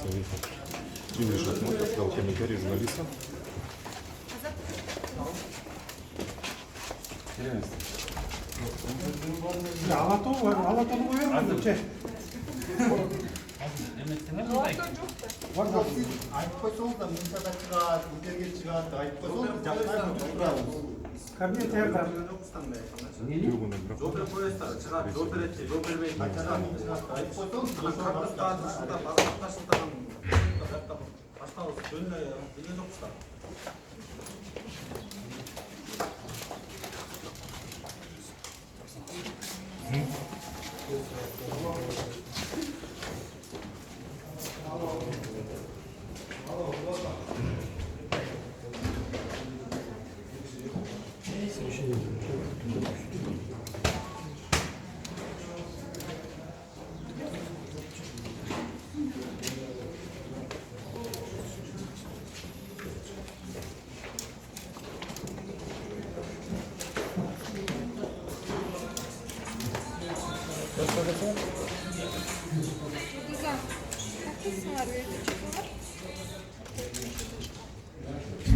Видишь, смотрят, сказал комментарий журналистам. Anlatanı koyar mı? Varsa siz ayıp koysanız da Munisa'da çıkar, Müderge çıkar, ayıp koysanız da Caplar mı çıkar? Kabinete yakar. Тюрьму набрал. Жопер поездар чыгат, жопер этти, жопер бей качадан. Ayıp koysanız da Кыргызстан ушунда башка жылдан баштабыз жөнүнө билген жокпуздар. Güzel. Haklısın abi.